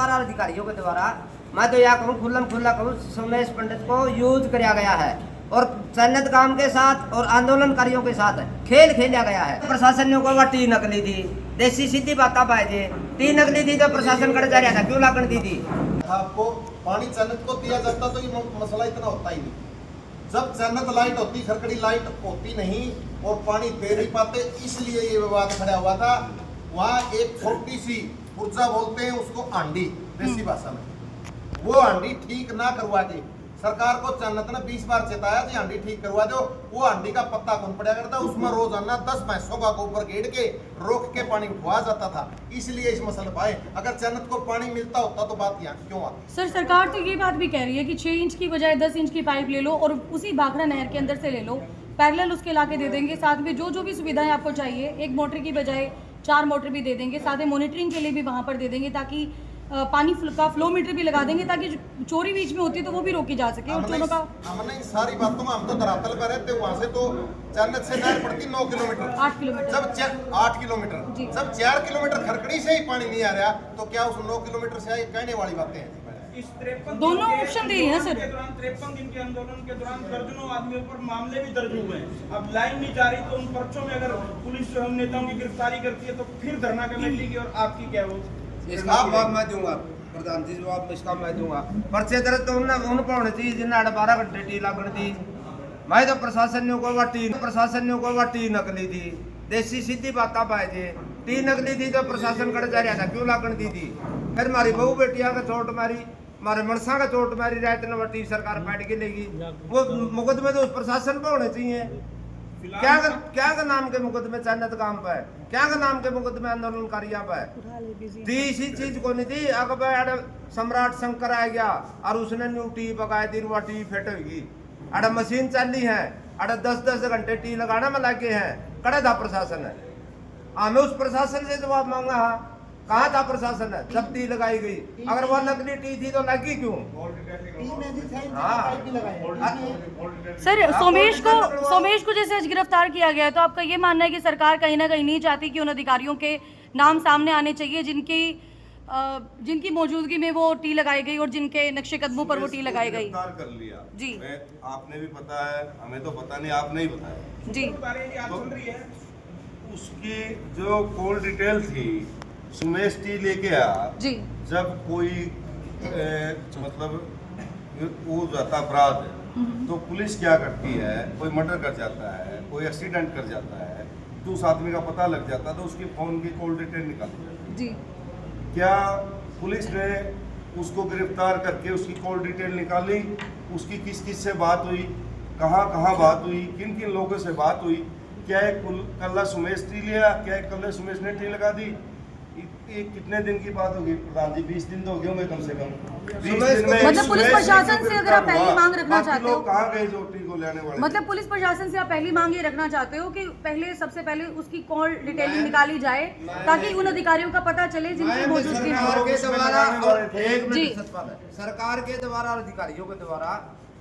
द्वारा अधिकारियों के द्वारा मैं तो यह कहूँ खुल्लम खुल्ला कहूँ सोमेश पंडित को यूज किया गया है और सैन्यत काम के साथ और आंदोलनकारियों के साथ खेल खेला गया है। प्रशासन ने कोई टी नकली थी, देसी सीधी बात पाए थे, टी नकली थी तो प्रशासन कर जा रहा था, क्यों लागण दी थी? आपको पानी सैन्यत को दिया जाता तो ये मसला इतना होता ही नहीं। जब सैन्यत लाइट होती, खरकड़ी लाइट होती नहीं और पानी दे नहीं पाते, इसलिए ये विवाद खड़ा हुआ था। वहाँ एक छोटी सी ऊर्जा बोलते हैं उसको आंडी देसी भाषा में, वो आंडी ठीक ना करवा के सरकार को सैन्यत ने 20 बार चेताया कि हांडी ठीक करवा दो। वो हांडी का पत्ता कौन पड़ा करता, उसमें रोजाना 10 भैंसों का गोबर घेड़ के रोक के पानी उठवाया जाता था। इसलिए इस मसले पर अगर सैन्यत को पानी मिलता होता तो बात यहाँ क्यों आती? सर सरकार तो ये बात भी कह रही है कि 6 इंच की बजाय 10 इंच की पाइप ले लो और उसी भाखड़ा नहर के अंदर से ले लो, पैरेलल उसके लाके दे देंगे। साथ में जो भी सुविधाएं आपको चाहिए, एक मोटर की बजाय 4 मोटर भी दे देंगे, साथ में मॉनिटरिंग के लिए भी वहाँ पर दे देंगे, ताकि पानी का फ्लो मीटर भी लगा देंगे ताकि चोरी बीच में होती है तो वो भी रोकी जा सके। और चोरों का हमने इन सारी बातों में, हम तो धरातल पर रहते, वहाँ से तो सैन्यत से नहर पड़ती 9 किलोमीटर, 8 किलोमीटर, जब 8 किलोमीटर, जब 4 किलोमीटर खरकड़ी से ही पानी नहीं आ रहा तो क्या उस 9 किलोमीटर से कहने वाली बातें हैं? इस 53 दोनों ऑप्शन दे रही हैं सर। 53 दिन के आंदोलन के दौरान दर्जनों आदमियों पर मामले भी दर्ज हुए हैं। अब लाइन नहीं जा रही तो उन पर्चों में अगर पुलिस नेताओं की गिरफ्तारी करती है तो फिर धरना कमेटी की और आपकी क्या हो? इसका जवाब मैं दूंगा प्रधान जी, जवाब इसका मैं दूंगा। पर्चे दर्ज तो उन पर होनी चाहिए जिन्हें 12 घंटे टी लागण दी। मैं तो प्रशासन को टी नकली थी, देसी सीधी बात पाए थे, टी नकली थी तो प्रशासन कर जा रहा था, क्यों लागण दी थी? फिर मारी बहू बेटिया का चोट मारी, मारे मनसा का चोट मारी, रात ने वटी सरकार पाट के लेगी। वो मुकदमे तो उस प्रशासन पर होने चाहिए। क्या का नाम के मुकदमे सैन्यत काम पर, क्या का नाम के मुकदमे आंदोलनकारियों पर दी? इसी चीज को नहीं थी। अगर सम्राट शंकर आ गया और उसने न्यू टी पकाई दी, टी फेट होगी, अड़ा मशीन चली है, अड़ा 10-10 घंटे टी लगाने में लगे हैं, कड़ा था प्रशासन है? हमें उस प्रशासन से जवाब मांगा है, कहाँ था प्रशासन है जब टी लगाई गई? अगर वो नकली टी थी तो लगी क्यों? सर सोमेश को जैसे आज गिरफ्तार किया गया है तो आपका ये मानना है कि सरकार कहीं ना कहीं नहीं चाहती कि उन अधिकारियों के नाम सामने आने चाहिए जिनकी मौजूदगी में वो टी लगाई गई और जिनके नक्शे कदमों पर वो टी लगाई गई? कर लिया जी, आपने भी पता है, हमें तो पता नहीं, आपने ही बताया जी। तो उसकी जो कॉल डिटेल थी, सुमेश टी लेके आया जी, जब कोई मतलब वो जाता अपराध तो पुलिस क्या करती है, कोई मर्डर कर जाता है, कोई एक्सीडेंट कर जाता है, तो उस आदमी का पता लग जाता है तो उसकी फोन की कॉल डिटेल निकाली जाती है। जी, क्या पुलिस ने उसको गिरफ्तार करके उसकी कॉल डिटेल निकाली? उसकी किस किस से बात हुई, कहाँ कहाँ बात हुई, किन किन लोगों से बात हुई? क्या एक कल्ला सुमेश टी लिया, क्या एक कल्ले सुमेश ने टी लगा दी? ये कितने दिन की बात होगी प्रधान जी? 20 दिन तो हो गए होंगे कम से कम। 20 दिन में मतलब पुलिस प्रशासन से अगर आप पहली मांग रखना चाहते हो, कहाँ गए जो टी को लेने वाले? मतलब पुलिस प्रशासन से आप पहली मांग ये रखना चाहते हो कि सबसे पहले उसकी कॉल डिटेलिंग निकाली जाए ताकि उन अधिकारियों का पता चले जिनकी मौजूदगी में। सरकार के द्वारा अधिकारियों के द्वारा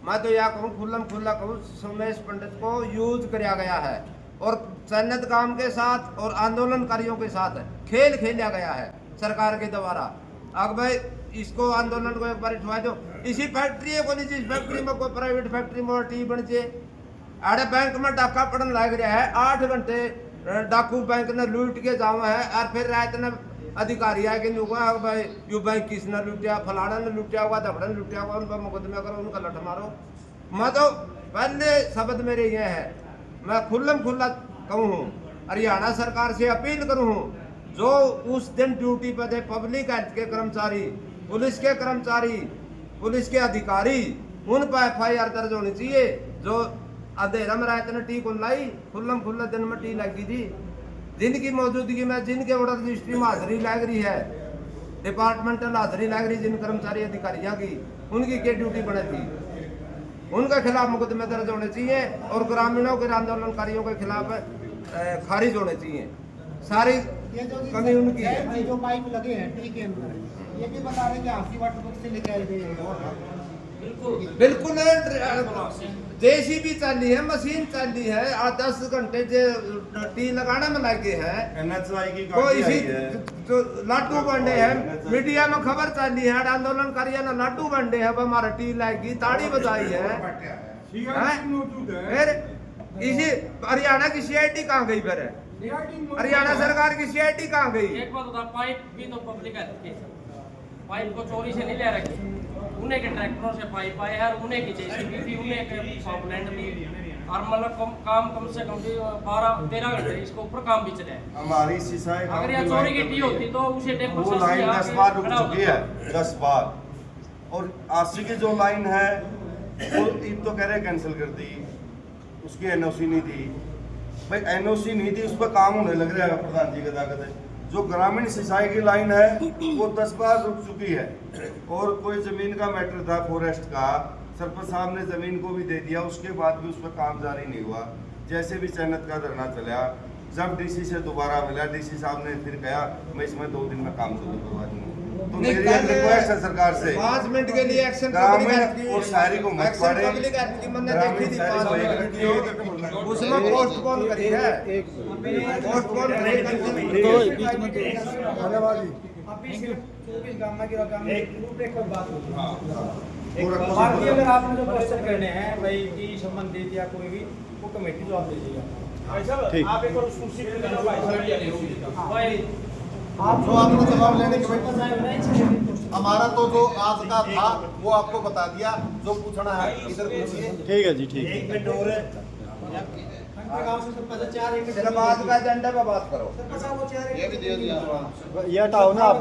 मैं तो यह कहूँ खुल्लम खुल्ला कहूँ सोमेश पंडित को यूज किया गया है और सैन्यत काम के साथ और आंदोलनकारियों के साथ खेल खेला गया है सरकार के द्वारा। अब भाई इसको आंदोलन को एक बार उठवा दो। इसी फैक्ट्री को नहीं, जिस फैक्ट्री में कोई प्राइवेट फैक्ट्री में टी बन जाए, अरे बैंक में डाका पड़न लग रहा है, 8 घंटे डाकू बैंक ने लूट के जावा है और फिर रात ने अधिकारी आके नहीं भाई यू बैंक किसने लूटिया, फलाना ने लूटिया हुआ, धबड़ा ने लूटिया हुआ, उन पर मुकदमे करो, उनका लठ मारो। मैं तो पहले शब्द मेरे ये है, मैं खुल्लम खुल्ला कहूँ हरियाणा सरकार से अपील करूँ, जो उस दिन ड्यूटी पर थे पब्लिक हेल्थ के कर्मचारी, पुलिस के कर्मचारी, पुलिस के अधिकारी, उन पर FIR दर्ज होनी चाहिए। जो अंधेरा में रात ने टी को लाई, खुल्लम खुल्ला दिन में टी लगी थी, जिनकी मौजूदगी में, जिनके ऑर्डर रजिस्ट्री में हाजिरी लग रही है, डिपार्टमेंटल हाजिरी लग रही, जिन कर्मचारी अधिकारियों की, उनकी क्या ड्यूटी बने थी, उनके खिलाफ मुकदमे दर्ज होने चाहिए और ग्रामीणों के आंदोलनकारियों के खिलाफ खारिज होने चाहिए। सारी कमी उनकी है। जो पाइप लगे हैं टी के अंदर, ये भी बता रहे कि हाथी वाटर वर्क से लेके आए थे। बिल्कुल जेसीबी चली है, मशीन चली है, 10 घंटे टी लगाने में लगे हैं। NHI की तो गाड़ी इसी आई है। जो लाटू बंडे हैं, मीडिया में खबर चली है, आंदोलनकारियों ने लाटू बंडे हैं, अब हमारा टी लाएगी, ताड़ी बजाई है। फिर इसी हरियाणा की सीआईडी कहाँ गई? फिर हरियाणा सरकार की सीआईडी कहाँ गई? एक बात बता, पाइप भी तो पब्लिक है, पाइप को चोरी से नहीं ले रखे, उन्हें के ट्रैक्टरों से पाइप आए हैं, उन्हें की जेसीबी थी, उन्हें के पाइपलाइन थी, और मतलब काम कम से कम 12-13 घंटे इसके ऊपर काम भी चले। हमारी सिसाई अगर यहाँ चोरी की टी होती तो उसे डेपो वो से लाइन यहाँ 10 पे बार रुक खड़ा चुकी होता। है, 10 बार। और आशी की जो लाइन है वो ईद तो कह रहे कैंसिल कर दी, उसकी एनओसी नहीं दी। भाई एनओसी नहीं दी, उस पर काम होने लग रहा है प्रधान जी का ताकत है। जो ग्रामीण सिंचाई की लाइन है वो 10 बार रुक चुकी है। और कोई जमीन का मैटर था फॉरेस्ट का, सरपंच साहब ने जमीन को भी दे दिया, उसके बाद भी उस पर काम जारी नहीं हुआ। जैसे भी चैनत का धरना चला, जब डीसी से दोबारा मिला, डीसी साहब ने फिर कहा मैं इसमें 2 दिन में काम शुरू करवा दूंगा। तो मेरी एक रिक्वेस्ट है सरकार से, 5 मिनट के लिए एक्शन ग्रामीण और शहरी को मत पड़े। पब्लिक एक्ट की मैंने देखी थी 5 मिनट वीडियो, उसमें पोस्टपोन करी है, पोस्टपोन बाकी अगर आपने जो क्वेश्चन करने हैं भाई की संबंधित या कोई भी, वो कमेटी जवाब दे देगा। आप एक बार उसको सीट पे जाओ भाई। आप जो आपने जवाब लेने के बाद हमारा तो जो आज का था वो आपको बता दिया, जो पूछना है इधर पूछिए। ठीक है जी, ठीक है। एक मिनट और है। जब आज का एजेंडा पे बात करो। ये भी दे दिया। ये हटाओ ना आप,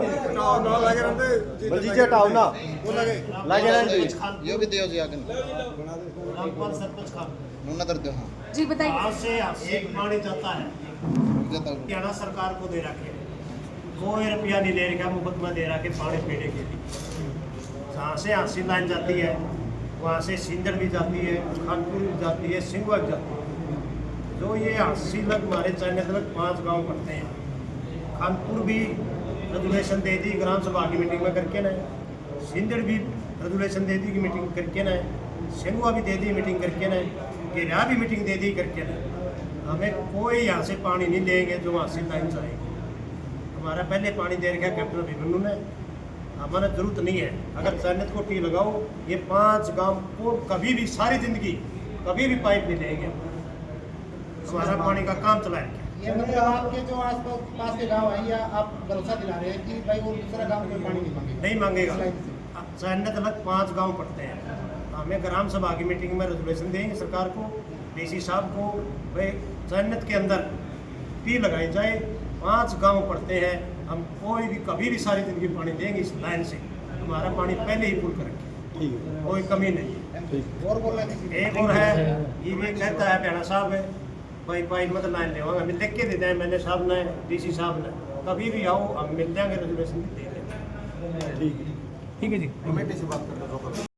बलजी जी हटाओ ना, लगे ना जी। ये भी दियो जी आगे सरपंच खान नूना कर दो। हाँ जी बताइए। आज से एक पानी जाता है, जता हरियाणा सरकार को दे रखे, कोई रुपया नहीं ले रखा, मुफ्त में दे रखे पानी पीने के लिए। जहाँ से हांसी लाइन जाती है, वहाँ से सिंदर भी जाती है, खानपुर भी जाती है, सिंगवा भी जाती है। जो ये हांसी लग हमारे चाइना तक 5 गांव पड़ते हैं। खानपुर भी रेजुलेशन दे दी ग्राम सभा की मीटिंग में करके ना, सिंदर भी रेजुलेशन दे दी की मीटिंग करके ना, सिंगवा भी दे दी मीटिंग करके ना, गिरा भी मीटिंग दे दी करके ना। हमें कोई यहाँ से पानी नहीं देंगे जो वहाँ से लाइन जाएगी। हमारा पहले पानी दे रखा कैप्टन अभिमन्यु ने, हमारा जरूरत नहीं है। अगर चैनत को टी लगाओ, ये 5 गांव को कभी भी सारी जिंदगी कभी भी पाइप नहीं देंगे, हमारा पानी का काम चलाएंगे। ये मतलब आपके जो पास के गांव है, या आप भरोसा दिला रहे हैं कि भाई वो दूसरा गांव कोई पानी नहीं मांगेगा? नहीं मांगेगा। चैनत अलग 5 गांव पड़ते हैं। हमें ग्राम सभा की मीटिंग में रेजुलेशन देंगे सरकार को, डीसी साहब को, भाई चैनत के अंदर टी लगाई जाए। 5 गांव पड़ते हैं, हम कोई भी कभी भी सारी जिंदगी पानी देंगे इस लाइन से। हमारा पानी पहले ही फुल कर रखे, कोई कमी नहीं है। और बोल रहे थे एक और है, ये भी कहता है प्यारा साहब है भाई पाइप मतलब लाइन ले हमें लिख के देते हैं, मैंने साहब ने, डीसी साहब ने, कभी भी आओ हम मिल जाएंगे, रेजुलेशन भी दे देंगे। ठीक है जी। कमेटी से बात कर रहे हो।